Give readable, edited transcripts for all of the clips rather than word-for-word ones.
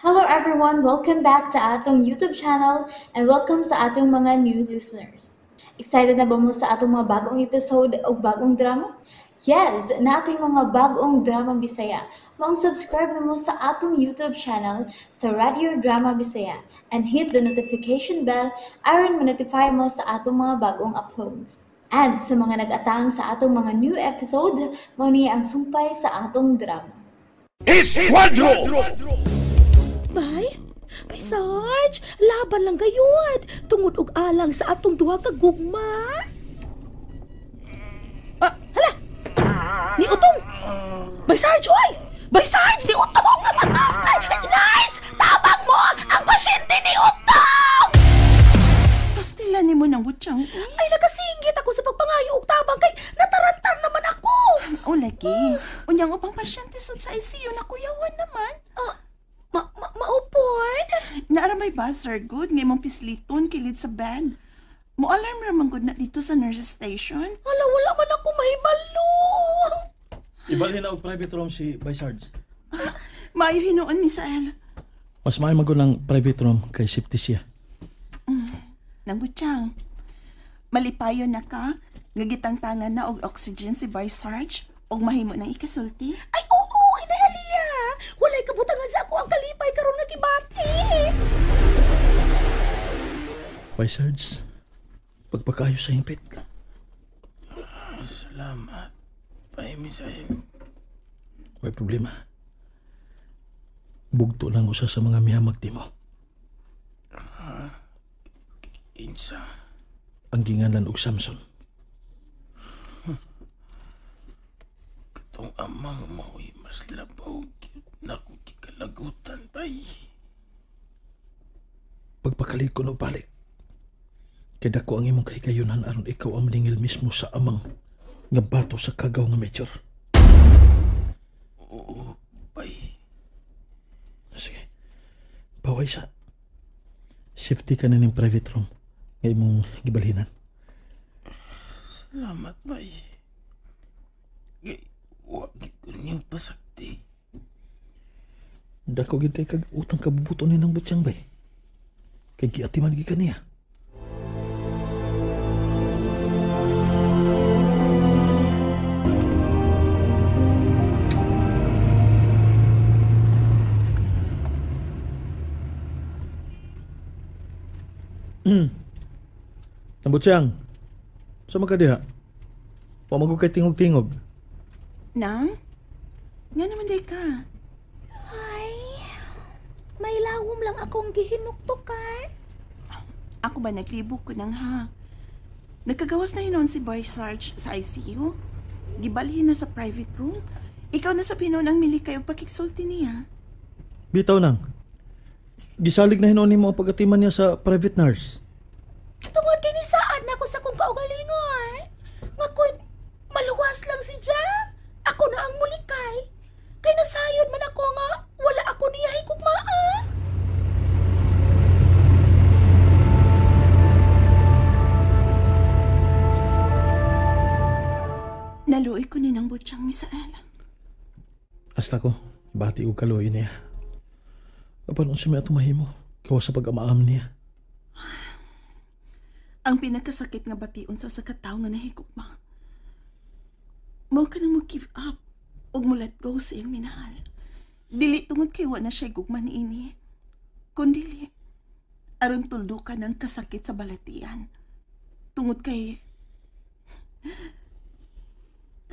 Hello everyone, welcome back to atong YouTube channel and welcome sa atong mga new listeners. Excited na ba mo sa atong mga bagong episode o bagong drama? Yes, na ating mga bagong drama Bisaya. Mag-subscribe na mo sa atong YouTube channel sa Radio Drama Bisaya and hit the notification bell aron ma-notify mo sa atong mga bagong uploads. And sa mga nag-atang sa atong mga new episode, mao niya ang sumpay sa atong drama. Esquadro! Bay, Sarge, laban lang gayud. Tungod og alang sa atong duha ka gugma. Hala! Ni Utong! Bay Sarge, oy! Bay Sarge, ni Utong! Nice! Tabang mo! Ang pasyente ni Utong! Pastila ni mo ng butyang. Ay, nagasinggit ako sa pagpangayo og tabang kay natarantan naman ako. O lagi. Unyang upang pasyente sa ICU na kuyawan naman. Maupod? Naaramay ba, sir? Good. Ngay mong pisliton kilid sa bed. Mo-alarm ramang good na dito sa nurse station. Hala, wala man ako mahibalo. Ibalhin na og private room si Vice Sarge. Maayo hinoon, Misael. Mas maayo magod ng private room kay safety siya. Nang butyang. Malipayon na ka. Ngagitang tangan na og oxygen si Vice Sarge. Og mahimo ng ikasulti. Ay, oo, inahaliya. Walay kabutangan sa ako ang kalipay karon nga gibati. Vice Sarge, pagpakayo sa hingpit. Salamat, Pai Misael. May problema. Bugto lang usa sa mga mihamag timo. Insa. Ang ginganlan og Samson. Katong amang mao'y mas labaw na kung kikalagutan, Pai. Pagpakalig ko no balik. Kay dako ang imong kahigayunan aron ikaw ang maningil mismo sa amang nga bato sa kagaw nga major. Oo, Pai. Sige. Baway sa safety ka na ng private room nga imong gibalhinan. Salamat, Pai. Wag ko niyong pasakti. Dako gid kay kag utang kabubuto ni ng butyang bay. Kay giatiman gid kaniya. Nambutyang, sa ka diha? Pamagod kay tingog-tingog. Nang? Nga naman day ka. Ay, may lawom lang akong gihinuktukan. Ako ba naglibog ko nang ha? Nagkagawas na hinon si Vice Sarge sa ICU. Gibalhin na sa private room. Ikaw na sa pinon ang mili kayo pakiksulti niya. Bitaw nang. Gisalig na hinuon mo ang pagatiman niya sa private nurse. Tungod kini saan na ako sa kong kaugalingon. Nga kun maluwas lang si Ja. Ako na ang mulikay. Kay nasayod man ako nga wala ako niya higugmaa. Naluoy ko ni ng butyang, Misael. Hasta ko, bati og kaloy niya. Kapanon siya may atumahimo. Kawa sa pag-amaam niya. Ang pinagkasakit nga bation sa katao nga nahigugma. Mao ka nang give up og mo let go sa iyang minahal. Dili tungod kay wa na siya gugma niini. Kundili aron tuldukan ang kasakit sa balatian. Tungod kay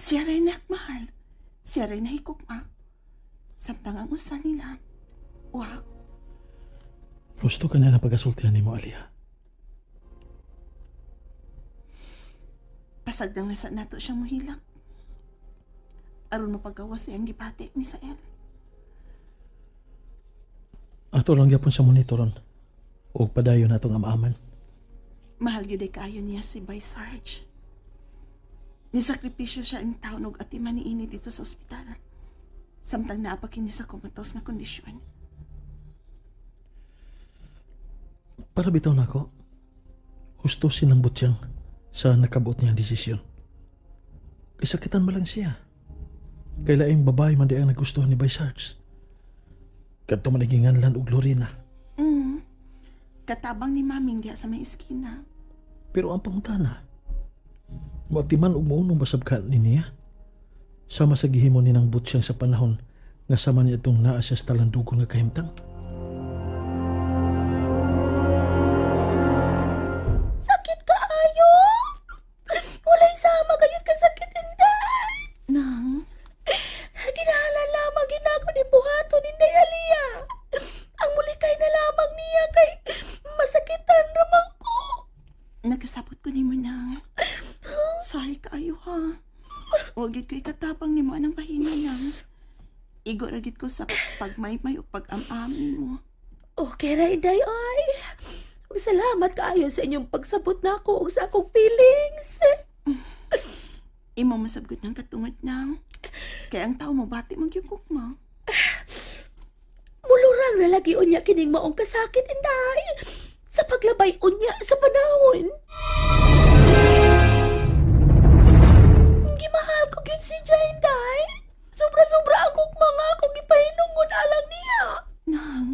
siya rin nakmahal. Siya rin nahigugma. Samtang ang usa nila. Wow. Gusto ka na pag-asultihan ni mo, Alia. Pasag nang nasa nato siyang muhilak. Aron mapagawas siyang gibati, Misael. Ato lang gyapon sa monitoron. O padayon na itong amaaman. Mahal yun ay kaayo niya si Vice Sarge. Nisakripisyo siya ang taon og atiman ni ini dito sa ospital. Samtang naapakin niya sa komatos nga kondisyon. Para bitaw na ako, husto sinambot siyang sa nakabot niyang desisyon. Isakitan ba lang siya? Kay laing babae man di ang nagustuhan ni Vice Sarge. Kadto man naginganlan og Lorena. Katabang ni maming diya sa may eskina. Pero ang pangutana, matiman og maunong basabkan ni niya. Sama sa gihimo ni nang butyang sa panahon nga sama niya itong naa siya sa talandugon nga kahimtang. Sakit ka ayo. Walay sama kayong kasakit inday. Nang, Ginahalan lamang ginako ni buhato ni Inday Alia. Ang mulikay na lamang niya kay masakitan ramang ko. nagkasabot ko ni mo nang. Sorry kaayo ha. Huwag ko'y katabang ni mo anang pahinga nang. Igo ragit ko sa pagmaymay o pag-amamin mo. Okay ra Inday ay. Salamat kaayo sa inyong pagsabot na ako sa akong feelings. Imo masabgot ng katungod nang. Kaya ang tao mo bati magyukok mo. Mulurang na lagi unya kining maong kasakit Inday. Sa paglabay unya sa panahon. Gimahal ko gyud si Inday. Sobra-sobra akong mga akong ipahinungod alang niya. Nang,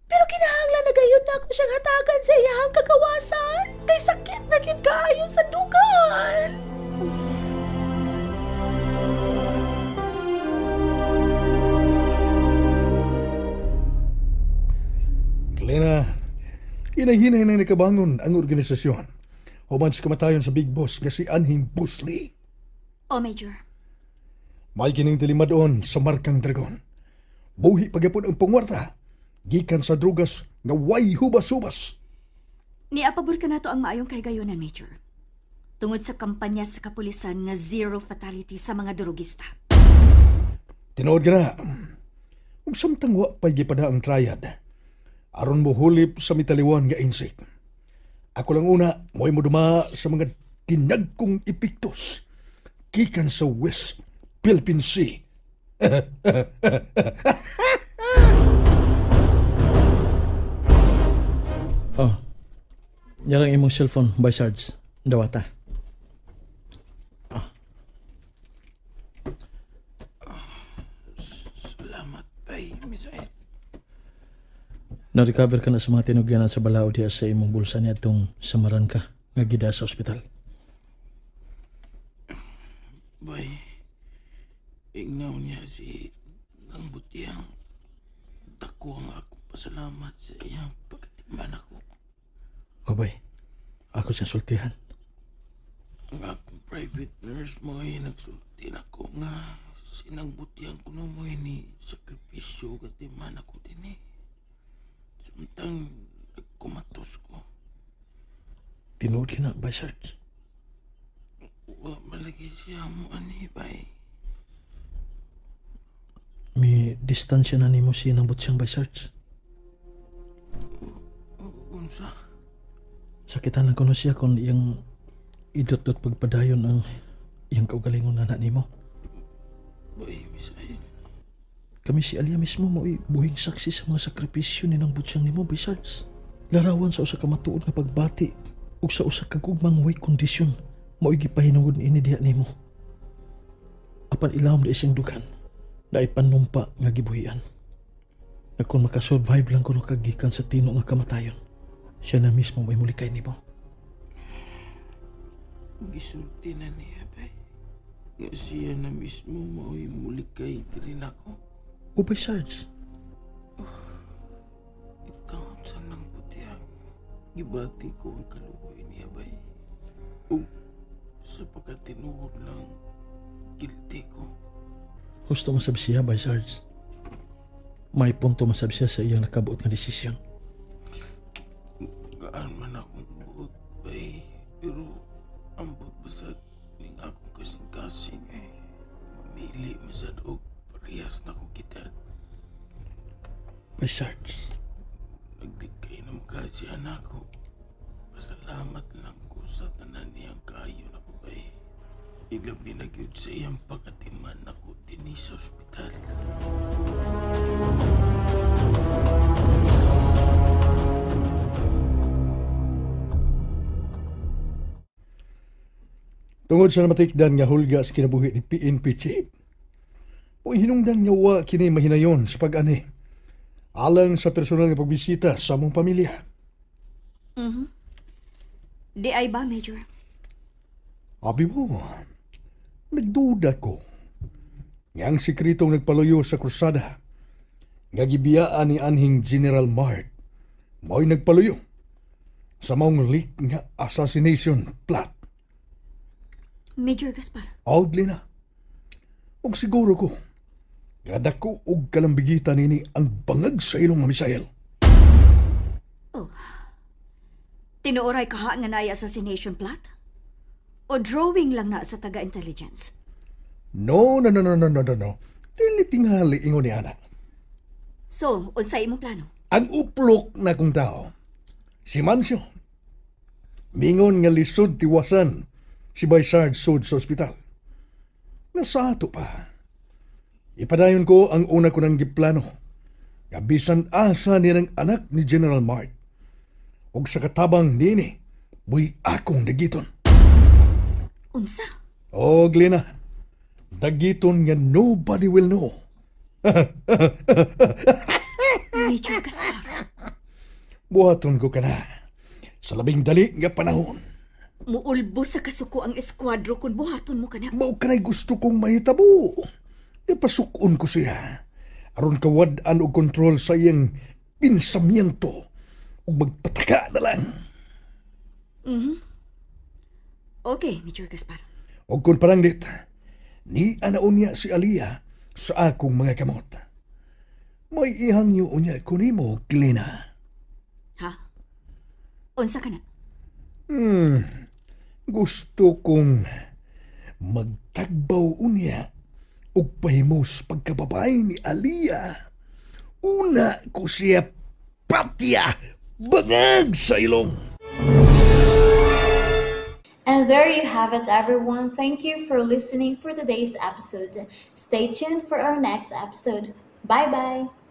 Pero kinahanglan na gayon na ako siyang hatagan sa iyahang kagawasan. Kay sakit na gyud kaayo sa dugan. Lena, hinay-hinay na nakabangon ang organisasyon. Human sa kamatayon sa Big Boss nga si Anhing Busli. Major. May kining tilimadon sa Markang Dragon. Buhi pagapon ang pangwarta. Gikan sa drugas nga way hubas-hubas. Niapabor ka na to ang maayong kahigayonan, Major. Tungod sa kampanya sa kapulisan nga zero fatality sa mga drugista. Tinood ka na. Ug samtang wa pa'y gipada ang triad. Aron mo hulip sa mitaliwan nga insik. Ako lang una, mo'y mo duma sa mga tinagkong epiktos. Gikan sa West Philippine Sea. Oh, yarang imong cellphone by Sarge. Dawata. Salamat, bay, Misael. Na-recover ka na sa mga tinugyanan sa balao diya sa imong bulsa niya itong samaran ka nga gida sa ospital. Bay, ingaw niya si ang butiyang. Dako ang akong pasalamat sa iyang pagkatiman ako. Babay, ako siya sultihan. Ang akong private nurse mo ay nagsulti na ko nga sinang butiyang kuno mo ni sakripisyo katiman ako din eh. Samtang nagkumatos ko. Tinood ka na by Sarge. Wa malagi siya mo ani bay. May distansya na nimo siya ng butsang by Sarge. Unsa? Sakitan lang ko na siya kung iyang idot-dot pagpadayon ang iyang kaugalingon na nimo. Bay, Misael. Kami si Alia mismo mo'y buhing saksi sa mga sakripisyo ni ng butsang nimo by Sarge. Larawan sa usa ka matuod nga pagbati ug sa usa ka gugmang way kondisyon mo'y gipahinungod ini diha nimo. Apan ilawom di siyang dugan na ipanumpa nga gibuhian. Na kung makasurvive lang kuno kagikan sa tino nga kamatayon, siya na mismo may mulikay nimo. Gisulti na niya bay. Nga siya na mismo mao'y mulikay din ako. Ubay Sarge, Itawag sa nang putihang. Gibati ko ang kaluoy niya bay. Ug sa pagkatinuod lang, guilty ko. gusto masab siya by Sarge. May punto masab siya sa iyang nakabuot nga desisyon. Gaan man akong buot bay. Pero ambot basad ning akong kasing-kasing eh. Mamili masad og parehas na ko kita. By Sarge, Nagdikay na magkasi anak ko. Pasalamat lang ko sa tanan niyang kaayo na ko bay. Ilabi na gyud sa iyang pagkatiman ako din sa ospital. tungod sa namatikdan nga hulga sa kinabuhi ni PNP Chief, O hinungdan nga wa kini mahinayon sa pag-ani. Alang sa personal nga pagbisita sa among pamilya. Di ay ba, Major? Abi mo, nagduda ko. Nga ang sikretong nagpaluyo sa krusada, nga gibiyaan ni anhing General Mart, mo'y nagpaluyo sa maong leak nga assassination plot. Major Gaspar. Audley na. Og siguro ko, kada ko og kalambigitan nini ang bangag sa ilong nga misael. Tinuoray ka nga na assassination plot? O drawing lang na sa taga-intelligence? No. Dili tingali ingon ni anak. So, unsay imong plano? Ang uplok na kong tao, si Mancio, mingon nga lisod tiwasan si Baysard sud sa ospital. Nasa ato pa. Ipadayon ko ang una ko ng giplano. Nga bisan asa ni ng anak ni General Mart. Og sa katabang nini, buy akong dagiton. Unsa? O, Glena, dagiton nga nobody will know. Major Gaspar. Buhaton ko ka na sa labing dali nga panahon. Muulbo sa kasuko ang eskwadro kung buhaton mo ka na. Mao kanay gusto kong mahitabo. Ipasukon ko siya. Aron kawad-an og kontrol sa iyang pinsamyento ug magpataka na lang. Okay, Major Gaspar. Og kung pananglit, ni anaon niya si Aliyah sa akong mga kamot. May ihangyo niya kunimo, Glena. Ha? Unsa ka na? Gusto kong magtagbaw unya ug pahimos pagkababay ni Aliyah. Una ko siya patya bangag sa ilong. And there you have it, everyone. Thank you for listening for today's episode. Stay tuned for our next episode. Bye-bye.